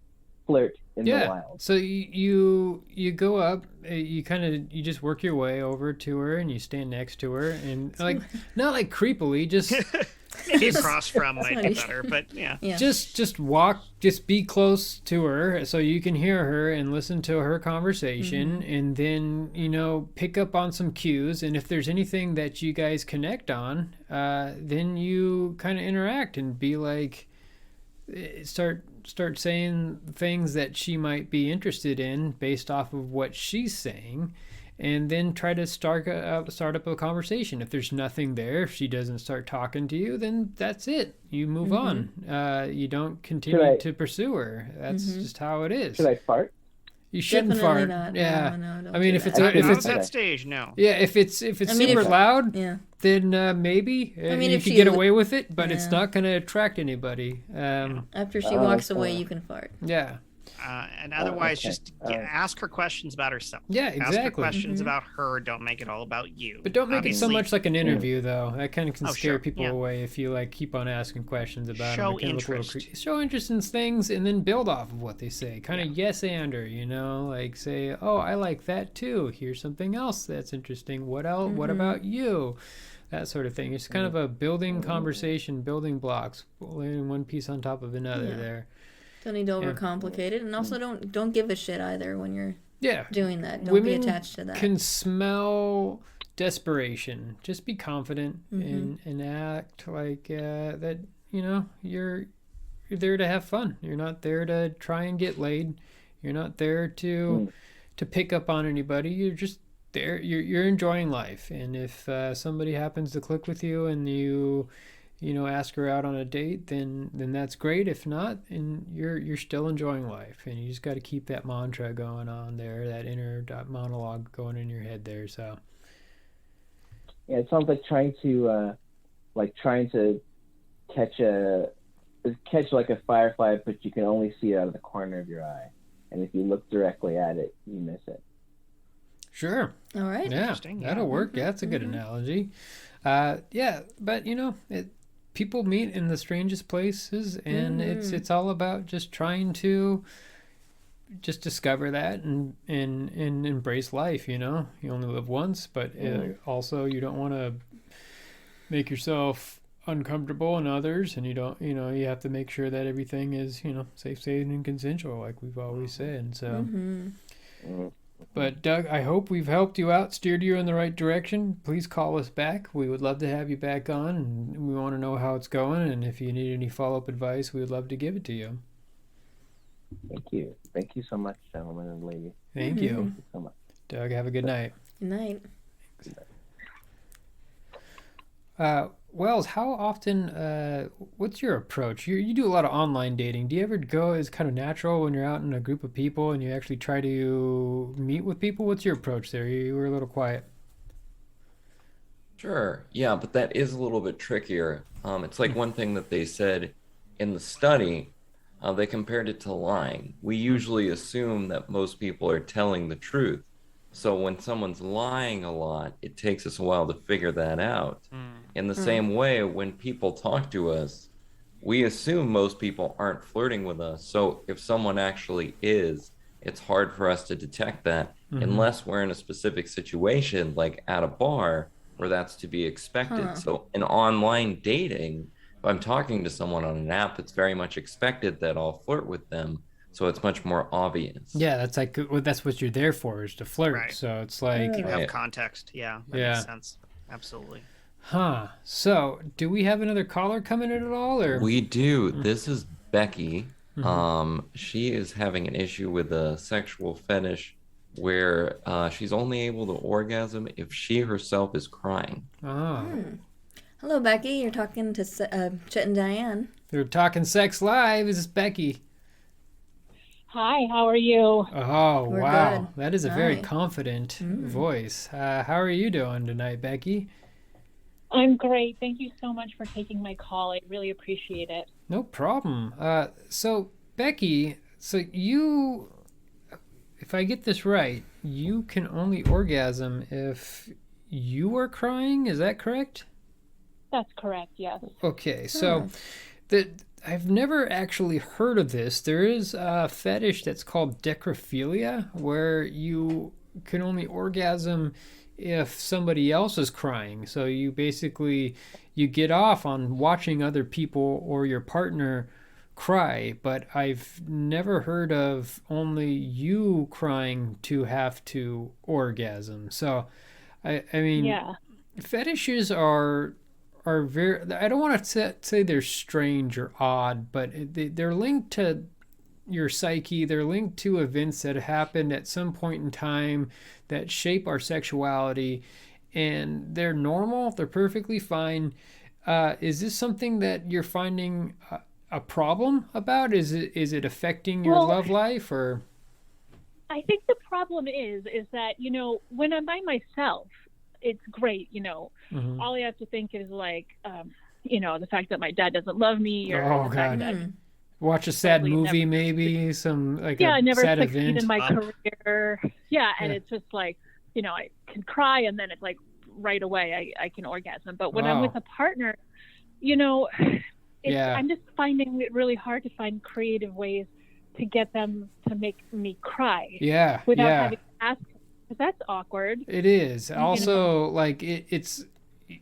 flirt in the wild? So you go up, you just work your way over to her, and you stand next to her, and like not like creepily, just maybe across from might be better, but just walk, just be close to her so you can hear her and listen to her conversation, and then pick up on some cues, and if there's anything that you guys connect on, then you kind of interact and be like, start saying things that she might be interested in based off of what she's saying, and then try to start up a conversation. If there's nothing there, if she doesn't start talking to you, then that's it. You move on. You don't continue to pursue her. That's just how it is. Should I fart? You shouldn't Definitely fart. not. Yeah. No, I mean, if it's at that stage, no. Yeah, if it's super loud, then maybe you could get away with it, but it's not going to attract anybody. After she walks away, you can fart. Yeah. And otherwise, just ask her questions about herself. Yeah, exactly. Ask her questions about her. Don't make it all about you. But don't make it so much like an interview, though. That kind of can scare people away if you keep on asking questions about them. Show interest. Show interest in things, and then build off of what they say. Kind of yes-ander, like say, oh, I like that too. Here's something else that's interesting. What else? What about you? That sort of thing. It's kind of a building conversation, building blocks, laying one piece on top of another there. Don't need to overcomplicate it, and also don't give a shit either when you're doing that. Don't Women be attached to that. Can smell desperation. Just be confident and act like that. You're there to have fun. You're not there to try and get laid. You're not there to pick up on anybody. You're just there. You're enjoying life. And if somebody happens to click with you and you ask her out on a date, then that's great. If not, and you're still enjoying life, and you just got to keep that mantra going on there, that inner monologue going in your head there. So it sounds like trying to catch like a firefly, but you can only see it out of the corner of your eye, and if you look directly at it, you miss it. Sure. All right. Yeah, that'll work. Yeah, that's a good analogy. But people meet in the strangest places, and it's all about just trying to just discover that and embrace life. You only live once, but also you don't want to make yourself uncomfortable in others, and you have to make sure that everything is safe and consensual, like we've always said. So But Doug, I hope we've helped you out, steered you in the right direction. Please call us back. We would love to have you back on, and we want to know how it's going. And if you need any follow-up advice, we would love to give it to you. Thank you. Thank you so much, gentlemen and ladies. Thank you. Thank you so much. Doug, have a good night. Good night. Wells, how often, what's your approach? You do a lot of online dating. Do you ever go as kind of natural when you're out in a group of people and you actually try to meet with people? What's your approach there? You were a little quiet. Sure. Yeah, but that is a little bit trickier. It's like one thing that they said in the study, they compared it to lying. We usually assume that most people are telling the truth. So when someone's lying a lot, it takes us a while to figure that out. In the same way, when people talk to us, we assume most people aren't flirting with us. So if someone actually is, it's hard for us to detect that unless we're in a specific situation, like at a bar, where that's to be expected. So in online dating, if I'm talking to someone on an app, it's very much expected that I'll flirt with them. So it's much more obvious. Yeah, that's like, well, that's what you're there for, is to flirt. Right. So it's like, you have context. Yeah, that makes sense. Absolutely. Huh. So, do we have another caller coming in at all, or? We do. This is Becky. She is having an issue with a sexual fetish where she's only able to orgasm if she herself is crying. Hello, Becky. You're talking to Chet and Diane. They're talking sex live. This is Becky. Hi, how are you? Oh, We're wow. good. That is a very confident voice. How are you doing tonight, Becky? I'm great. Thank you so much for taking my call. I really appreciate it. No problem. So, Becky, you, if I get this right, you can only orgasm if you are crying. Is that correct? That's correct, yes. Okay, so I've never actually heard of this. There is a fetish that's called decrophilia, where you can only orgasm if somebody else is crying. So you basically, you get off on watching other people or your partner cry, but I've never heard of only you crying to have to orgasm. So, I mean, fetishes are very, I don't want to say they're strange or odd, but they're linked to your psyche. They're linked to events that happened at some point in time that shape our sexuality, and they're normal. They're perfectly fine. Is this something that you're finding a problem about? Is it affecting your love life, or? I think the problem is that, you know, when I'm by myself, it's great, you know. All I have to think is like, you know, the fact that my dad doesn't love me, or the fact that watch a sad movie, maybe some like I never sad succeed event in my career. And it's just like, you know, I can cry and then it's like right away I can orgasm. But when I'm with a partner, you know, I'm just finding it really hard to find creative ways to get them to make me cry. Without having to ask, because that's awkward. It is. Also, like it's a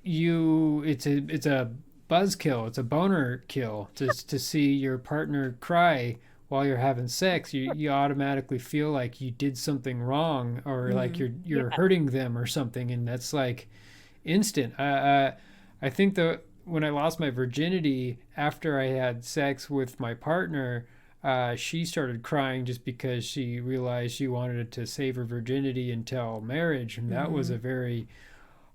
buzzkill. It's a boner kill to see your partner cry while you're having sex. You automatically feel like you did something wrong, or like you're hurting them or something, and that's like instant. I think that when I lost my virginity after I had sex with my partner, she started crying just because she realized she wanted to save her virginity until marriage, and that was a very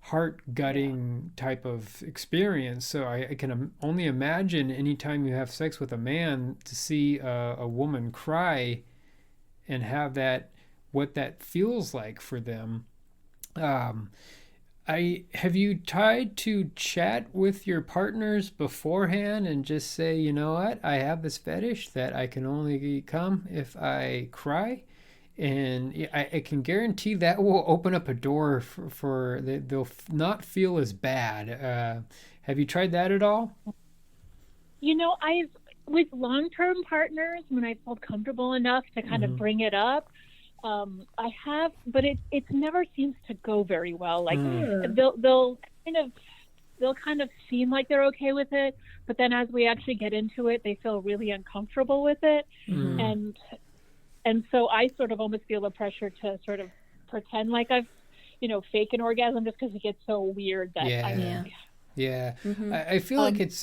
heart-gutting type of experience. So I can only imagine anytime you have sex with a man, to see a woman cry and have that, what that feels like for them. Have you tried to chat with your partners beforehand and just say, you know what, I have this fetish that I can only come if I cry? And I can guarantee that will open up a door for they'll not feel as bad. Have you tried that at all? You know, with long-term partners, when I felt comfortable enough to kind of bring it up, I have, but it never seems to go very well. Like they'll kind of seem like they're okay with it, but then as we actually get into it, they feel really uncomfortable with it, and so I sort of almost feel the pressure to sort of pretend like I've, you know, fake an orgasm, just because it gets so weird that I feel like it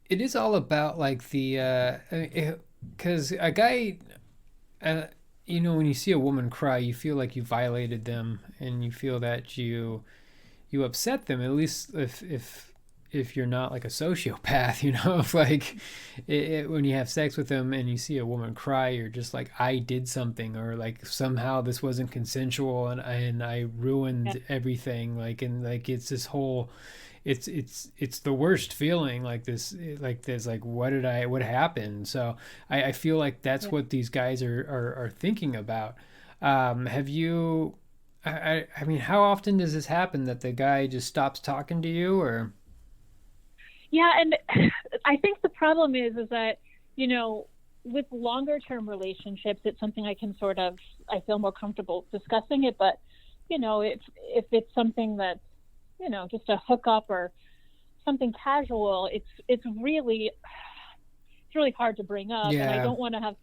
is all about like the because a guy. You know, when you see a woman cry, you feel like you violated them, and you feel that you upset them. At least if you're not like a sociopath, you know, if like when you have sex with them and you see a woman cry, you're just like, I did something, or like somehow this wasn't consensual, and I ruined everything. Like, and like it's this whole. It's the worst feeling, like this like what happened. So I feel like that's what these guys are thinking about. Have you I mean, how often does this happen that the guy just stops talking to you, or? Yeah, and I think the problem is that, you know, with longer term relationships, it's something I feel more comfortable discussing it. But, you know, if it's something that's, you know, just a hookup or something casual, it's really hard to bring up. Yeah. And I don't want to have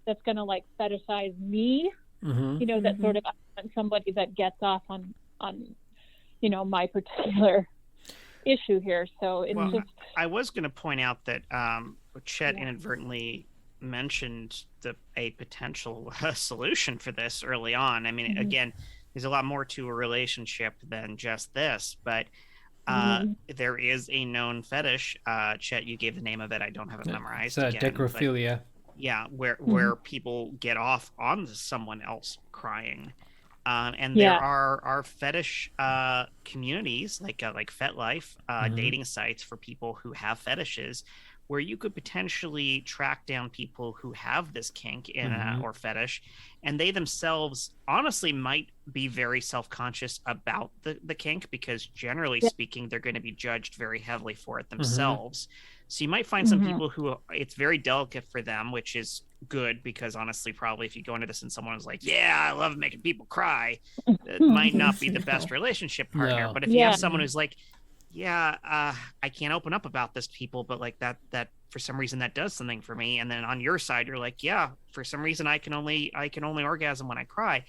that's going to like fetishize me, you know, that sort of, I want somebody that gets off on, you know, my particular issue here. So it's just, I was going to point out that Chet inadvertently mentioned a potential solution for this early on. I mean, again, there's a lot more to a relationship than just this, but there is a known fetish. Chet, you gave the name of it. I don't have it memorized. It's decrophilia. Yeah, where people get off on someone else crying. And there are fetish communities like FetLife, dating sites for people who have fetishes, where you could potentially track down people who have this kink or fetish, and they themselves honestly might be very self-conscious about the kink, because generally speaking, they're going to be judged very heavily for it themselves. So you might find some people who it's very delicate for them, which is good, because honestly, probably if you go into this and someone is like, yeah, I love making people cry, it might not be the best relationship partner. But if you have someone who's like, yeah, I can't open up about this, people, but like that for some reason that does something for me, and then on your side you're like, yeah, for some reason I can only orgasm when I cry,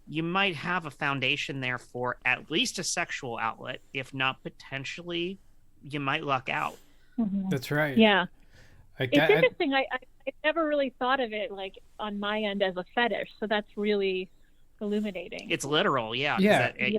you might have a foundation there for at least a sexual outlet. If not, potentially you might luck out. That's right. Yeah. It's interesting. I never really thought of it like on my end as a fetish. So that's really illuminating. It's literal. Yeah.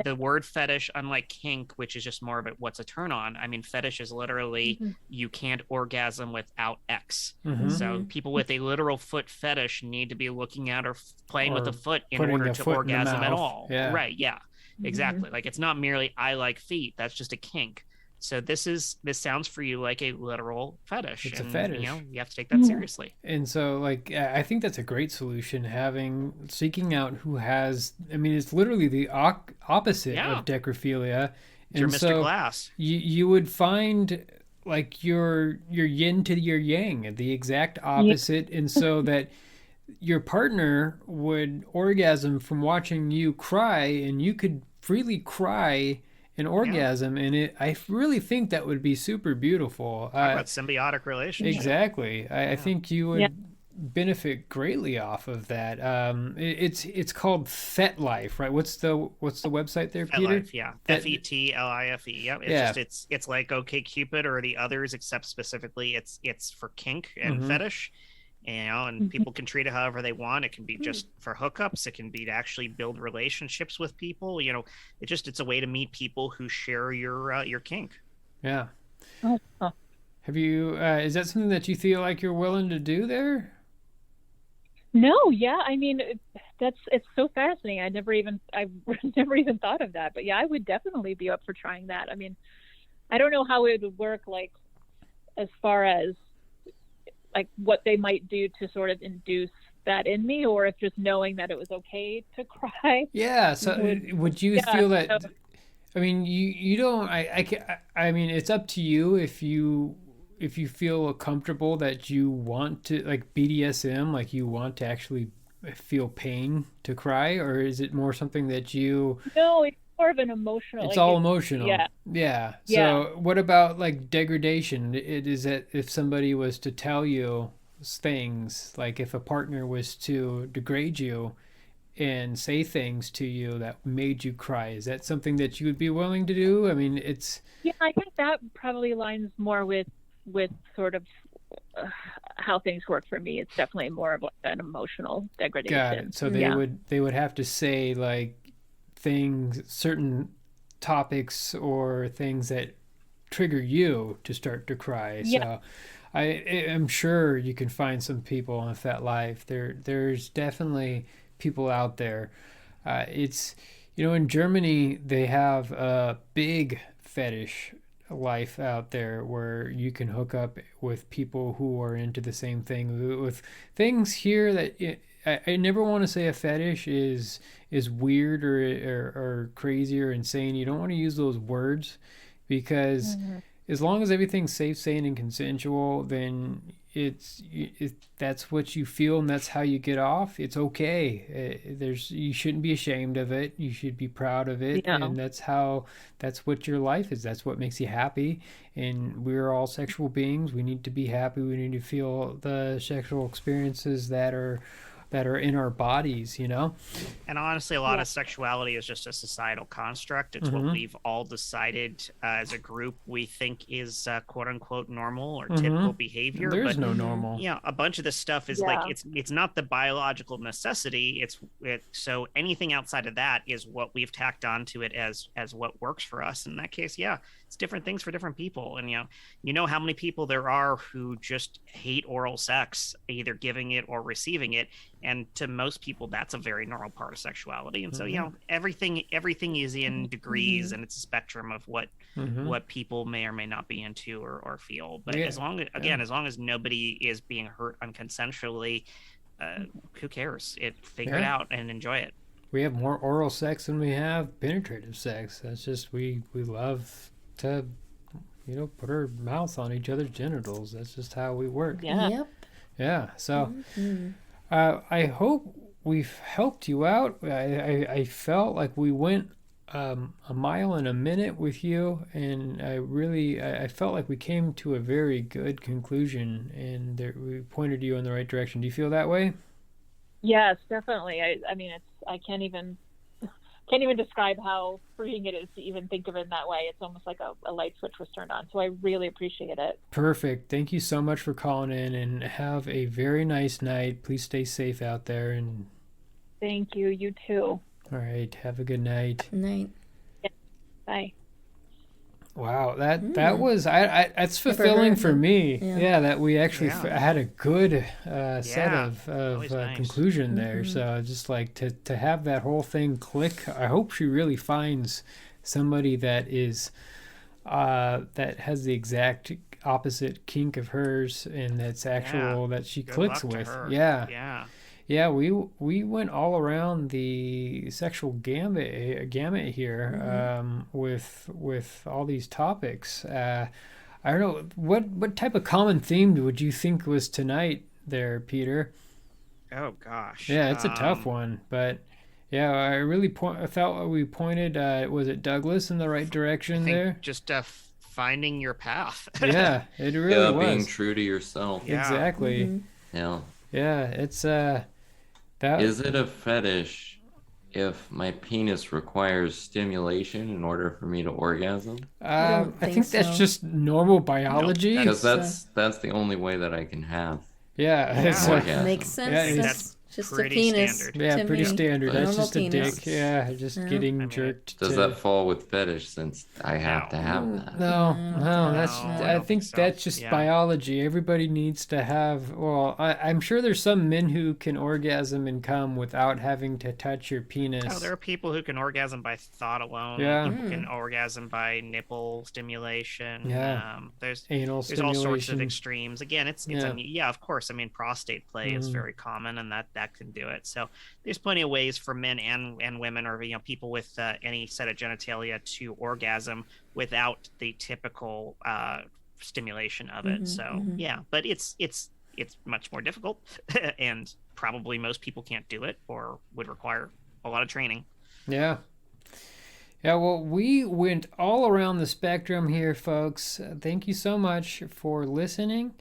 The word fetish, unlike kink, which is just more of what's a turn on. I mean, fetish is literally you can't orgasm without X. So people with a literal foot fetish need to be looking at or playing with the foot in order to orgasm at all. Yeah. Right. Yeah, exactly. Like it's not merely I like feet. That's just a kink. So this sounds for you like a literal fetish. It's a fetish. You know, you have to take that seriously. And so, like, I think that's a great solution. Seeking out who has. I mean, it's literally the opposite of decrophilia. It's your Mr. Glass. You would find like your yin to your yang, the exact opposite, and so that your partner would orgasm from watching you cry, and you could freely cry an orgasm, and I really think that would be super beautiful. Talk about symbiotic relationship. Exactly. I think you would benefit greatly off of that. It's called FetLife, right? What's the website there, Peter? FetLife, yeah. FetLife. Yep. It's like OkCupid or the others, except specifically it's for kink and fetish. You know, and people can treat it however they want. It can be just for hookups. It can be to actually build relationships with people. You know, it's a way to meet people who share your kink. Yeah. Have you? Is that something that you feel like you're willing to do there? No. Yeah. I mean, it's so fascinating. I've never even thought of that. But yeah, I would definitely be up for trying that. I mean, I don't know how it would work, like as far as like what they might do to sort of induce that in me, or if just knowing that it was okay to cry. Yeah. So would you feel that? So, I mean, you don't. I mean, it's up to you if you feel comfortable that you want to, like BDSM, like you want to actually feel pain to cry, or is it more something that you? No, it's more of an emotional. It's all emotional. Yeah. So what about like degradation? Is that if somebody was to tell you things, like if a partner was to degrade you and say things to you that made you cry, is that something that you would be willing to do? I mean, it's. Yeah, I think that probably aligns more with sort of how things work for me. It's definitely more of like an emotional degradation. Got it. So they would have to say like things, certain topics or things that trigger you to start to cry. So I'm sure you can find some people on FetLife. There's definitely people out there. It's, in Germany they have a big fetish life out there where you can hook up with people who are into the same thing, with things here that I never want to say a fetish is weird or crazy or insane. You don't want to use those words, because as long as everything's safe, sane, and consensual, then that's what you feel and that's how you get off. It's okay. You shouldn't be ashamed of it. You should be proud of it. Yeah. And that's what your life is. That's what makes you happy. And we're all sexual beings. We need to be happy. We need to feel the sexual experiences that are in our bodies, you know? And honestly, a lot of sexuality is just a societal construct. It's what we've all decided as a group we think is quote unquote normal or typical behavior. There's no normal. Yeah, a bunch of this stuff is like it's not the biological necessity. So anything outside of that is what we've tacked onto it as what works for us. In that case, it's different things for different people. And you know how many people there are who just hate oral sex, either giving it or receiving it. And to most people, that's a very normal part of sexuality. And so, everything is in degrees, and it's a spectrum of what people may or may not be into or feel. But as long as nobody is being hurt unconsensually, who cares? Figure it out and enjoy it. We have more oral sex than we have penetrative sex. That's just, we love to, put our mouth on each other's genitals. That's just how we work. Yeah. Yep. Yeah. So, I hope we've helped you out. I felt like we went a mile in a minute with you, and I felt like we came to a very good conclusion, and we pointed you in the right direction. Do you feel that way? Yes, definitely. I mean, I can't even describe how freeing it is to even think of it in that way. It's almost like a light switch was turned on. So I really appreciate it. Perfect. Thank you so much for calling in, and have a very nice night. Please stay safe out there. And thank you. You too. All right. Have a good night. Night. Yeah. Bye. Wow, that was that's fulfilling for me. Yeah, that we actually had a good set of nice conclusion there. So just like to have that whole thing click. I hope she really finds somebody that is that has the exact opposite kink of hers, and that's actual that she clicks with. Yeah, we went all around the sexual gamut here with all these topics. I don't know what type of common theme would you think was tonight there, Peter? Oh gosh. Yeah, it's a tough one, but yeah, I really felt we pointed. Was it Douglas in the right direction there? Just finding your path. Yeah, it really was. Being true to yourself. Yeah. Exactly. Yeah. Yeah, it's Is it a fetish if my penis requires stimulation in order for me to orgasm? I think that's just normal biology. Because that's the only way that I can have. Yeah, makes sense. Yeah, that's just a penis. Standard. Yeah, pretty standard. That's just a penis. dick. Yeah, just getting jerked. Does that fall with fetish since I have to have that? No. I think that's just biology. Everybody needs to have. Well, I'm sure there's some men who can orgasm and come without having to touch your penis. Oh, there are people who can orgasm by thought alone. Yeah. People can orgasm by nipple stimulation. Yeah. There's anal stimulation. All sorts of extremes. Again, it's of course. I mean, prostate play is very common, and that can do it. So there's plenty of ways for men and women, or people with any set of genitalia, to orgasm without the typical stimulation of it. But it's much more difficult, and probably most people can't do it or would require a lot of training. Yeah, well, we went all around the spectrum here, folks. Thank you so much for listening.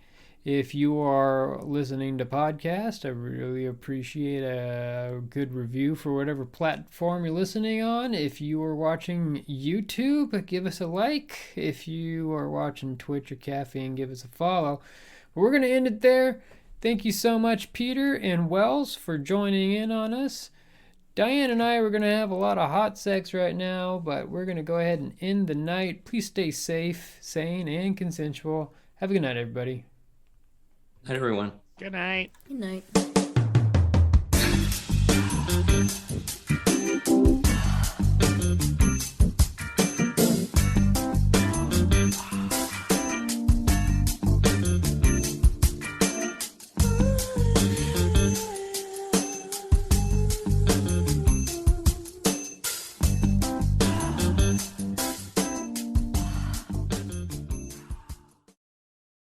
If you are listening to podcast, I really appreciate a good review for whatever platform you're listening on. If you are watching YouTube, give us a like. If you are watching Twitch or Caffeine, give us a follow. But we're going to end it there. Thank you so much, Peter and Wells, for joining in on us. Diane and I were going to have a lot of hot sex right now, but we're going to go ahead and end the night. Please stay safe, sane, and consensual. Have a good night, everybody. Hi, everyone. Good night. Good night.